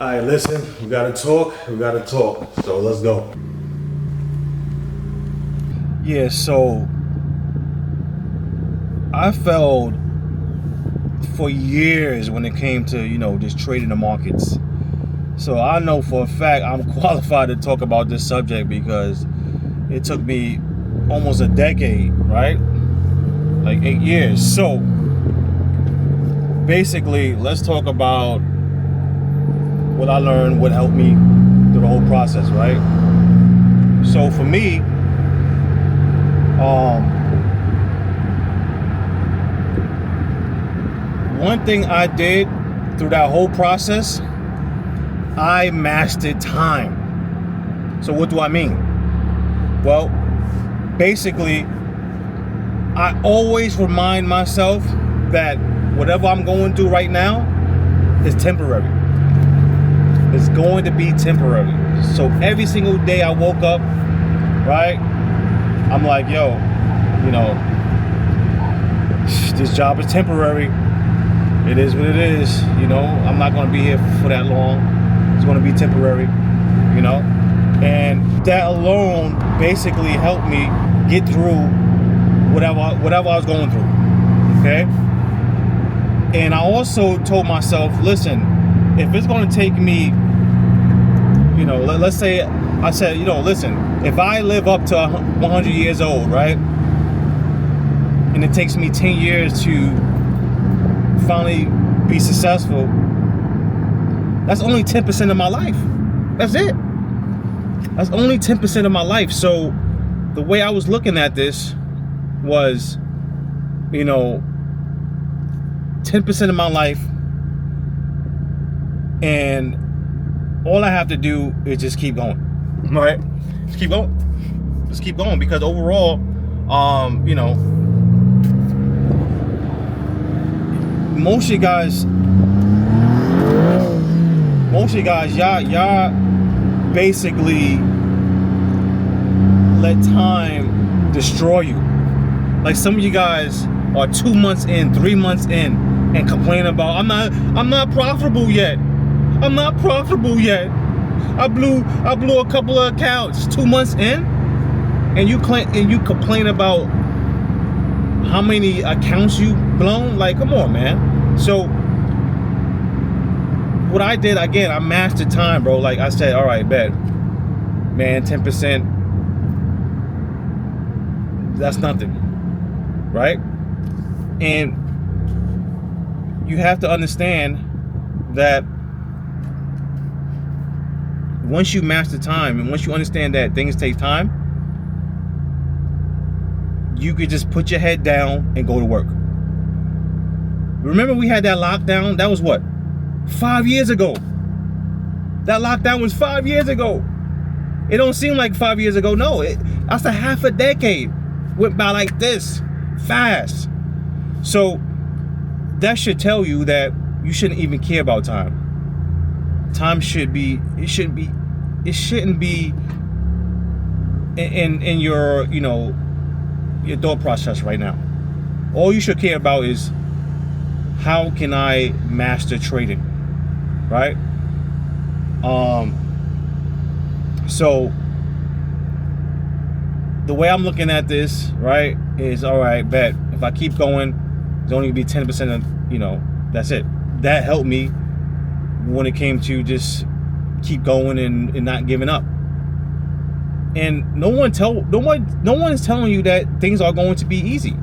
All right, listen, we gotta talk. So let's go. Yeah, so I failed for years when it came to, just trading the markets. So I know for a fact I'm qualified to talk about this subject because it took me almost a decade, right? Like 8 years. So basically, let's talk about what I learned, what helped me through the whole process, right? So for me, one thing I did through that whole process, I mastered time. So what do I mean? Well, basically, I always remind myself that whatever I'm going through right now is temporary. It's going to be temporary. So every single day I woke up, right? I'm like, yo, this job is temporary. It is what it is. I'm not going to be here for that long. It's going to be temporary, and that alone basically helped me get through whatever I was going through. Okay. And I also told myself, listen, if it's going to take me, let's say I said, listen, if I live up to 100 years old, right, and it takes me 10 years to finally be successful, that's only 10% of my life. That's it. That's only 10% of my life. So the way I was looking at this was, 10% of my life, and all I have to do is just keep going, right? Just keep going, because overall, most of you guys, y'all basically let time destroy you. Like some of you guys are 2 months in, 3 months in, and complain about I'm not profitable yet. I'm not profitable yet. I blew a couple of accounts 2 months in, and you complain about how many accounts you blown. Like, come on, man. So what I did, again, I mastered time, bro. Like I said, all right, bet, man, 10%, that's nothing, right? And you have to understand that once you master time, and once you understand that things take time, you could just put your head down and go to work. Remember we had that lockdown? That was what? 5 years ago. That lockdown was 5 years ago. It don't seem like 5 years ago. No, that's a half a decade. Went by like this, fast. So that should tell you that you shouldn't even care about time. Time shouldn't be in your, your thought process right now. All you should care about is, how can I master trading, right? So the way I'm looking at this, right, is, all right, bet if I keep going, it's only gonna be 10% of, that's it. That helped me when it came to just keep going and not giving up. And no one is telling you that things are going to be easy.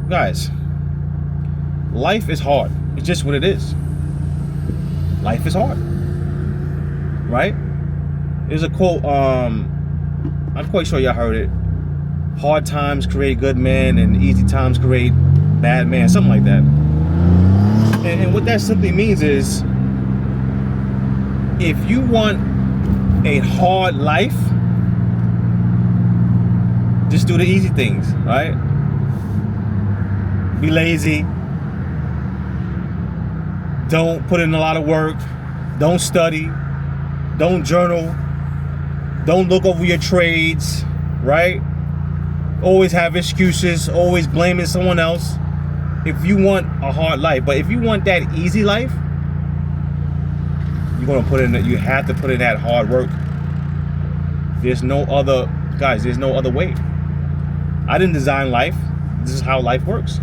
Guys, life is hard. It's just what it is. Life is hard, right? There's a quote, I'm quite sure y'all heard it. Hard times create good men, and easy times create bad men, something like that. And what that simply means is, if you want a hard life, just do the easy things, right? Be lazy. Don't put in a lot of work. Don't study. Don't journal. Don't look over your trades, right? Always have excuses, always blaming someone else. If you want a hard life, but if you want that easy life, you're gonna put in. You have to put in that hard work. There's no other, guys. There's no other way. I didn't design life. This is how life works.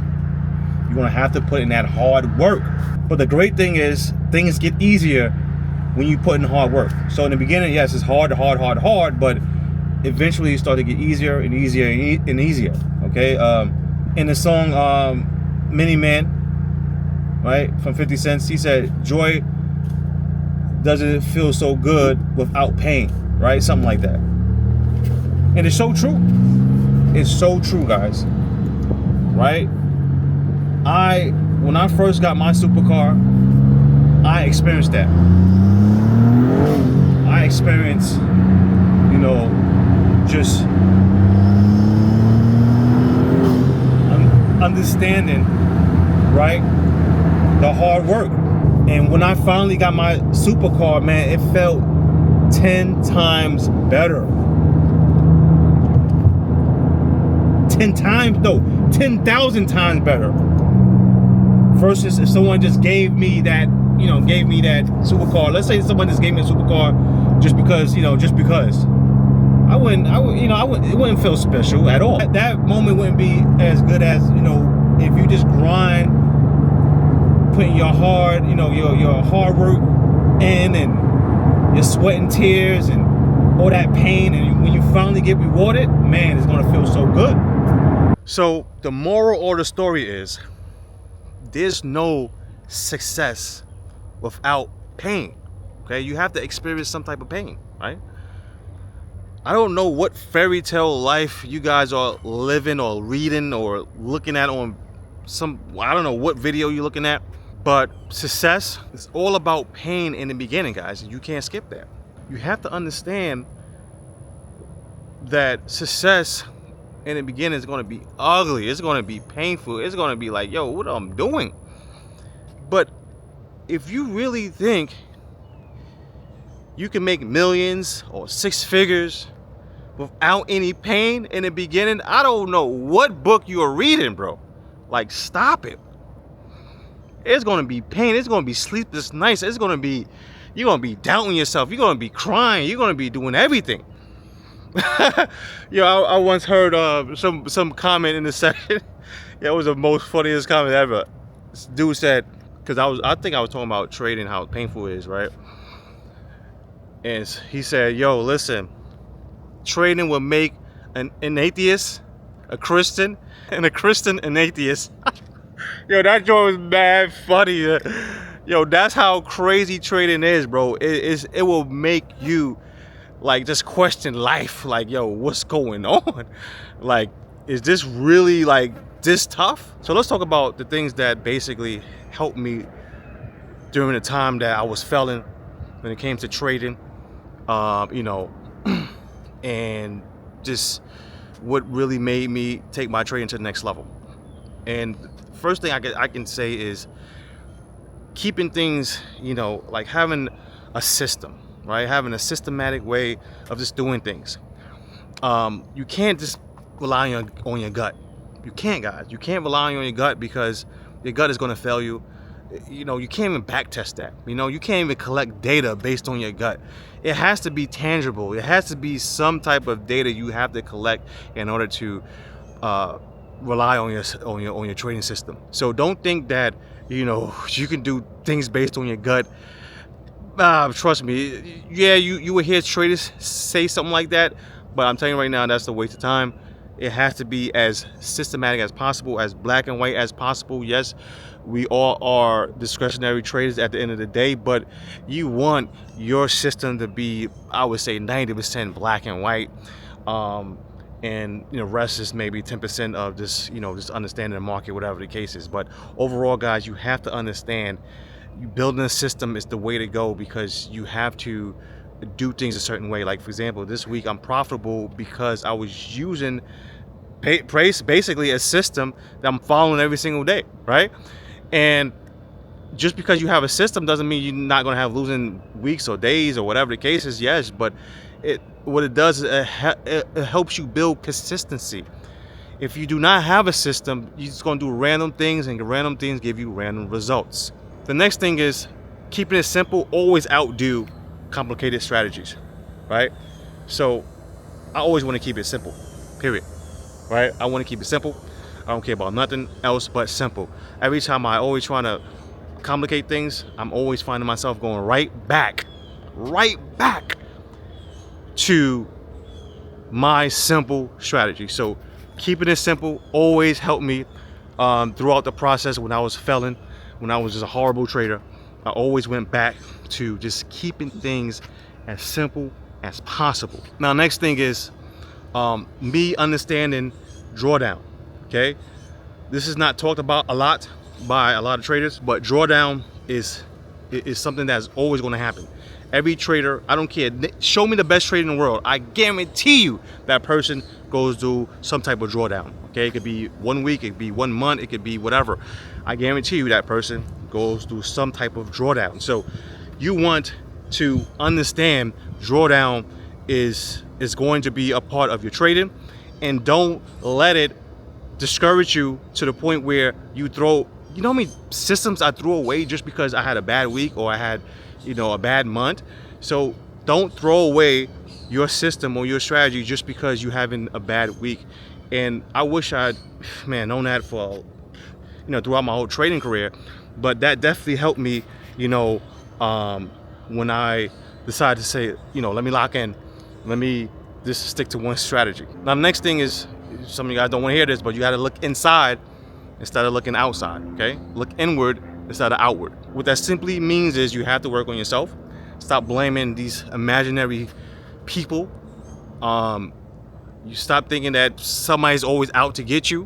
You're gonna have to put in that hard work. But the great thing is, things get easier when you put in hard work. So in the beginning, yes, it's hard, but eventually you start to get easier and easier and easier. Okay. In the song Mini Man, right, from 50 Cent, he said, joy doesn't feel so good without pain, right? Something like that. And it's so true. It's so true, guys. Right? When I first got my supercar, I experienced that. I experienced, just understanding, right, the hard work. And when I finally got my supercar, man, it felt 10 times better. 10,000 times better. Versus if someone just gave me that supercar. Let's say someone just gave me a supercar just because, I wouldn't, it wouldn't feel special at all. That moment wouldn't be as good as, if you just grind, putting your hard, your hard work in, and your sweat and tears and all that pain, and when you finally get rewarded, man, it's gonna feel so good. So the moral of the story is, there's no success without pain. Okay, you have to experience some type of pain, right? I don't know what fairy tale life you guys are living or reading or looking at on I don't know what video you're looking at, but success is all about pain in the beginning, guys. You can't skip that. You have to understand that success in the beginning is going to be ugly. It's going to be painful. It's going to be like, yo, what I'm doing. But if you really think you can make millions or 6 figures without any pain in the beginning, I don't know what book you are reading, bro. Like, stop it. It's going to be pain. It's going to be sleepless nights. It's going to be, you're going to be doubting yourself. You're going to be crying. You're going to be doing everything. I once heard some comment in the section. Yeah, it was the most funniest comment ever. This dude said, because I think I was talking about trading, how painful it is, right? And he said, yo, listen, trading will make an atheist a Christian, and a Christian an atheist. Yo, that joke was mad funny. Yo, that's how crazy trading is, bro. It will make you like just question life. Like, yo, what's going on? Like, is this really like this tough? So let's talk about the things that basically helped me during the time that I was failing when it came to trading, and just what really made me take my trading to the next level. And first thing I can say is keeping things, like having a system, right? Having a systematic way of just doing things. You can't just rely on your gut. You can't, guys. You can't rely on your gut, because your gut is going to fail you. You can't even back test that. You can't even collect data based on your gut. It has to be tangible. It has to be some type of data you have to collect in order to rely on your trading system. So don't think that you can do things based on your gut. Trust me. Yeah, you will hear traders say something like that, but I'm telling you right now, that's a waste of time. It has to be as systematic as possible, as black and white as possible. Yes, we all are discretionary traders at the end of the day, but you want your system to be, I would say, 90% black and white, and rest is maybe 10% of just just understanding the market, whatever the case is. But overall, guys, you have to understand, building a system is the way to go, because you have to do things a certain way. Like, for example, this week I'm profitable because I was using basically a system that I'm following every single day, right? And just because you have a system doesn't mean you're not going to have losing weeks or days or whatever the case is. Yes, but what it does is it helps you build consistency. If you do not have a system, you're just going to do random things, and random things give you random results. The next thing is keeping it simple always outdo complicated strategies, right? So I always want to keep it simple, period, right? I want to keep it simple. I don't care about nothing else but simple. Every time I always trying to complicate things, I'm always finding myself going right back to my simple strategy. So keeping it simple always helped me throughout the process. When I was failing, when I was just a horrible trader, I always went back to just keeping things as simple as possible. Now, next thing is me understanding drawdown. Okay, this is not talked about a lot by a lot of traders, but drawdown is something that's always going to happen. Every trader, I don't care, show me the best trader in the world, I guarantee you that person goes through some type of drawdown. Okay, it could be 1 week, it could be 1 month, it could be whatever. I guarantee you that person goes through some type of drawdown. So you want to understand drawdown is going to be a part of your trading, and don't let it discourage you to the point where you throw, you know how many systems I threw away just because I had a bad week or I had, you know, a bad month. So don't throw away your system or your strategy just because you're having a bad week. And I wish I'd, man, known that for, you know, throughout my whole trading career. But that definitely helped me, you know, when I decided to say, you know, let me lock in, let me just stick to one strategy. Now the next thing is, some of you guys don't want to hear this, but you got to look inside instead of looking outside. Okay, look inward instead of outward. What that simply means is you have to work on yourself. Stop blaming these imaginary people. You stop thinking that somebody's always out to get you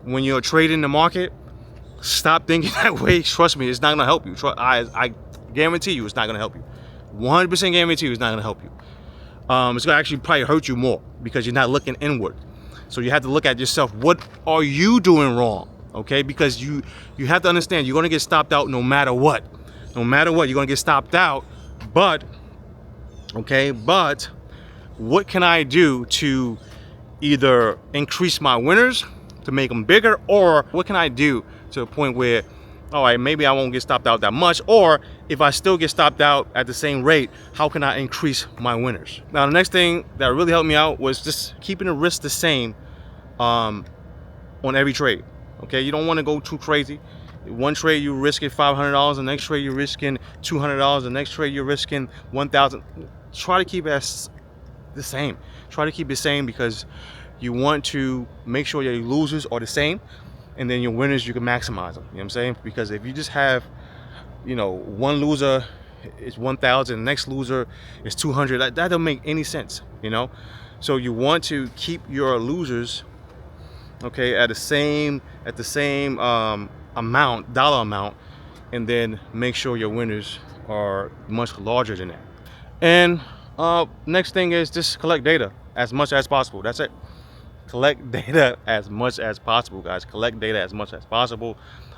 when you're trading the market. Stop thinking that way. Trust me, it's not gonna help you. I guarantee you, it's not gonna help you. 100% guarantee you, it's not gonna help you. It's gonna actually probably hurt you more because you're not looking inward. So you have to look at yourself. What are you doing wrong? Okay, because you have to understand you're gonna get stopped out no matter what. No matter what, you're gonna get stopped out. But what can I do to either increase my winners, to make them bigger, or what can I do to a point where, all right, maybe I won't get stopped out that much, or if I still get stopped out at the same rate, how can I increase my winners? Now, the next thing that really helped me out was just keeping the risk the same on every trade. Okay, you don't want to go too crazy. One trade you're risking $500, the next trade you're risking $200, the next trade you're risking $1,000. Try to keep it as the same. Try to keep it the same because you want to make sure your losers are the same, and then your winners, you can maximize them. You know what I'm saying? Because if you just have, you know, one loser is 1,000, the next loser is 200, that doesn't make any sense, you know? So you want to keep your losers, okay, at the same amount, dollar amount, and then make sure your winners are much larger than that. And next thing is just collect data as much as possible. That's it. Collect data as much as possible, guys. Collect data as much as possible.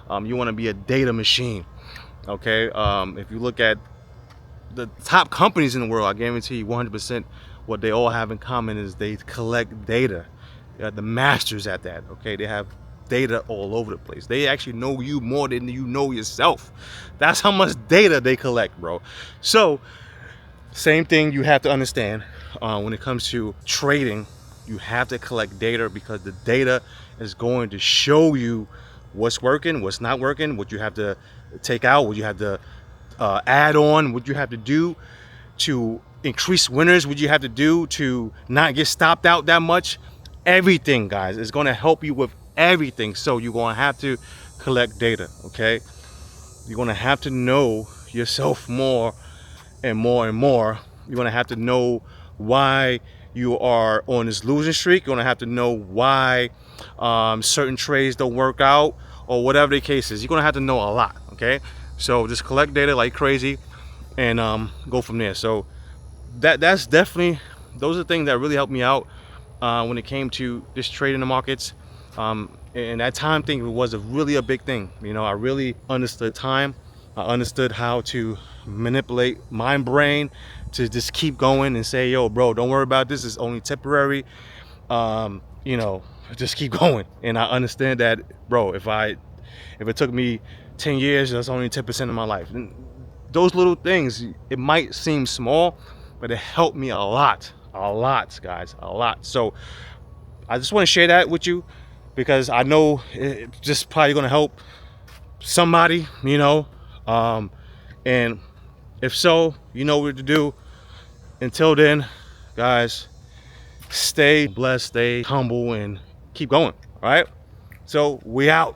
You want to be a data machine. Okay, if you look at the top companies in the world, I guarantee you 100% what they all have in common is they collect data. They're the masters at that. Okay, they have data all over the place. They actually know you more than you know yourself. That's how much data they collect, bro. So same thing you have to understand when it comes to trading. You have to collect data because the data is going to show you what's working, what's not working, what you have to take out, what you have to add on, what you have to do to increase winners, what you have to do to not get stopped out that much. Everything, guys, is going to help you with everything. So you're going to have to collect data, okay? You're going to have to know yourself more and more and more. You're going to have to know why you are on this losing streak. You're going to have to know why certain trades don't work out or whatever the case is. You're going to have to know a lot, okay? So just collect data like crazy and go from there. So that's definitely, those are the things that really helped me out when it came to just trading the markets. And that time thing was really a big thing. You know, I really understood time. I understood how to manipulate my brain to just keep going and say, yo, bro, don't worry about this. It's only temporary. You know, just keep going. And I understand that, bro, if it took me 10 years, that's only 10% of my life. those little things, it might seem small, but it helped me a lot, guys, a lot. So I just want to share that with you, because I know it's just probably going to help somebody, you know. And if so, you know what to do. Until then, guys, stay blessed, stay humble, and keep going. All right, so we out.